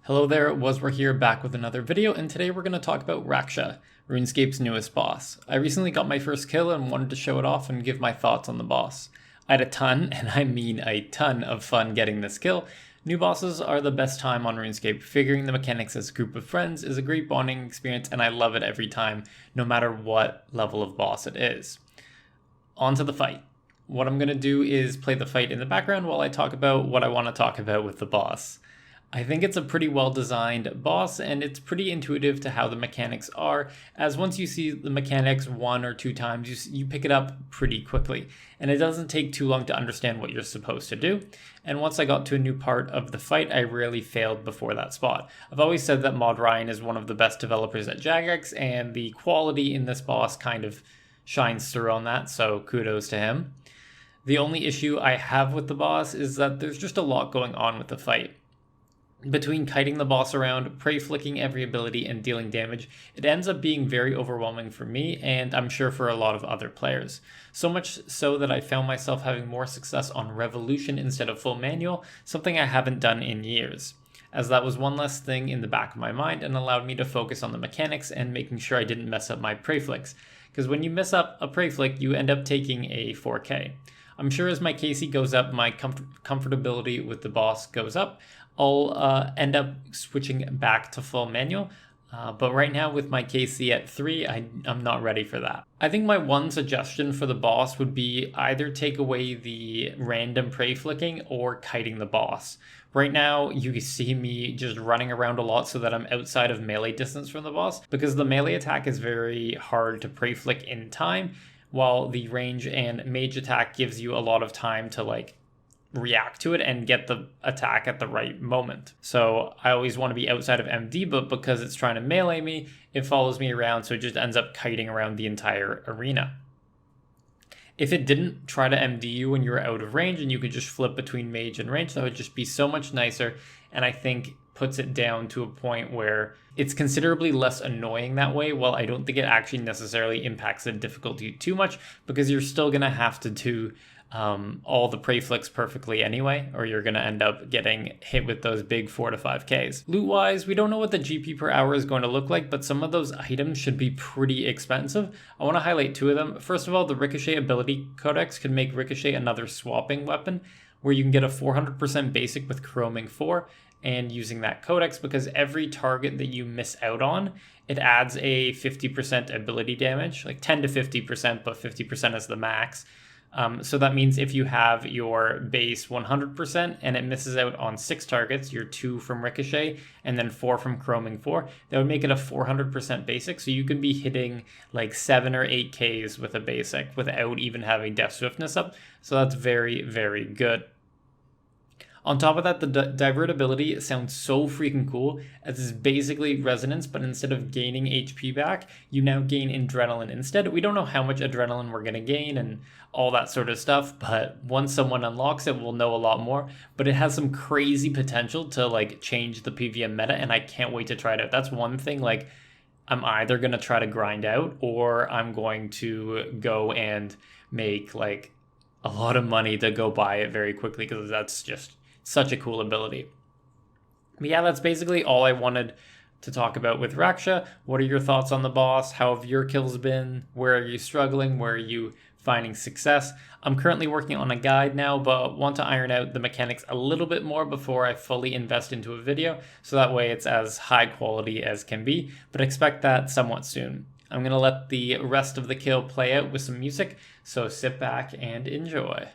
Hello there, Waswere here, back with another video, and today we're going to talk about Raksha, RuneScape's newest boss. I recently got my first kill and wanted to show it off and give my thoughts on the boss. I had a ton, and I mean a ton, of fun getting this kill. New bosses are the best time on RuneScape. Figuring the mechanics as a group of friends is a great bonding experience, and I love it every time, no matter what level of boss it is. On to the fight. What I'm going to do is play the fight in the background while I talk about what I want to talk about with the boss. I think it's a pretty well designed boss, and it's pretty intuitive to how the mechanics are, as once you see the mechanics one or two times, you pick it up pretty quickly, and it doesn't take too long to understand what you're supposed to do. And once I got to a new part of the fight, I rarely failed before that spot. I've always said that Mod Ryan is one of the best developers at Jagex, and the quality in this boss kind of shines through on that, so kudos to him. The only issue I have with the boss is that there's just a lot going on with the fight. Between kiting the boss around, prey flicking every ability, and dealing damage, it ends up being very overwhelming for me, and I'm sure for a lot of other players. So much so that I found myself having more success on Revolution instead of full manual, something I haven't done in years, as that was one less thing in the back of my mind and allowed me to focus on the mechanics and making sure I didn't mess up my prey flicks, because when you mess up a prey flick, you end up taking a 4K. I'm sure as my KC goes up, my comfortability with the boss goes up. I'll end up switching back to full manual, but right now with my KC at 3, I'm not ready for that. I think my one suggestion for the boss would be either take away the random prey flicking or kiting the boss. Right now, you see me just running around a lot so that I'm outside of melee distance from the boss, because the melee attack is very hard to prey flick in time, while the range and mage attack gives you a lot of time to react to it and get the attack at the right moment. So I always want to be outside of MD, but because it's trying to melee me, it follows me around, so it just ends up kiting around the entire arena. If it didn't try to MD you when you're out of range and you could just flip between mage and range, that would just be so much nicer, and I think puts it down to a point where it's considerably less annoying that way. Well, I don't think it actually necessarily impacts the difficulty too much, because you're still going to have to do all the prey flicks perfectly anyway, or you're going to end up getting hit with those big 4 to 5Ks. Loot wise, we don't know what the GP per hour is going to look like, but some of those items should be pretty expensive. I want to highlight 2 of them. First of all, the Ricochet ability codex can make Ricochet another swapping weapon, where you can get a 400% basic with chroming 4 and using that codex, because every target that you miss out on, it adds a 50% ability damage, like 10 to 50%, but 50% is the max. So that means if you have your base 100% and it misses out on 6 targets, you're 2 from Ricochet and then 4 from Chroming 4, that would make it a 400% basic. So you can be hitting like 7 or 8 Ks with a basic without even having Death Swiftness up. So that's very, very good. On top of that, the divert ability sounds so freaking cool, as it's basically resonance, but instead of gaining HP back, you now gain adrenaline instead. We don't know how much adrenaline we're going to gain and all that sort of stuff, but once someone unlocks it, we'll know a lot more. But it has some crazy potential to change the PvM meta, and I can't wait to try it out. That's one thing, I'm either going to try to grind out, or I'm going to go and make a lot of money to go buy it very quickly, because that's just such a cool ability. But yeah, that's basically all I wanted to talk about with Raksha. What are your thoughts on the boss? How have your kills been? Where are you struggling? Where are you finding success? I'm currently working on a guide now, but want to iron out the mechanics a little bit more before I fully invest into a video, so that way it's as high quality as can be, but expect that somewhat soon. I'm going to let the rest of the kill play out with some music, so sit back and enjoy.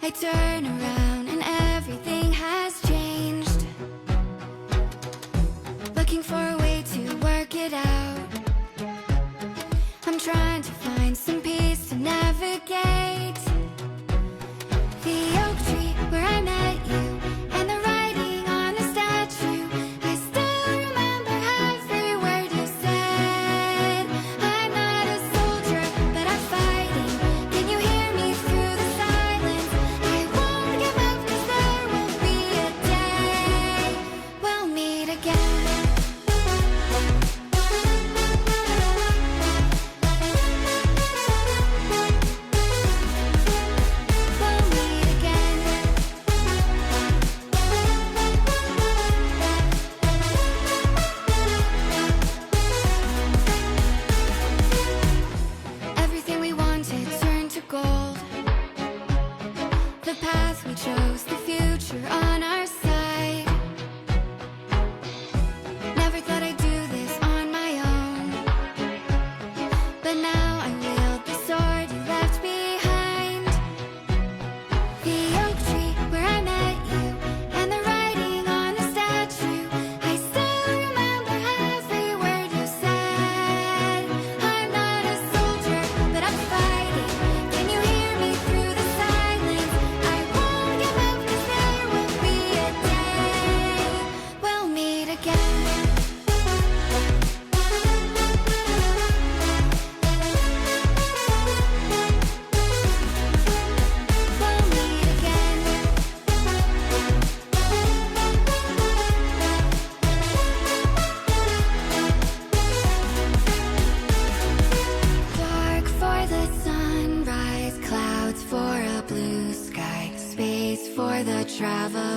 I turn around and everything has changed. Looking for a way to work it out. I'm trying to find some peace to navigate. The oak tree where I met you, and the writing on the statue. I still remember every word you said. I'm not a soldier, but I'm fighting. Can you hear me through the silence? I won't travel.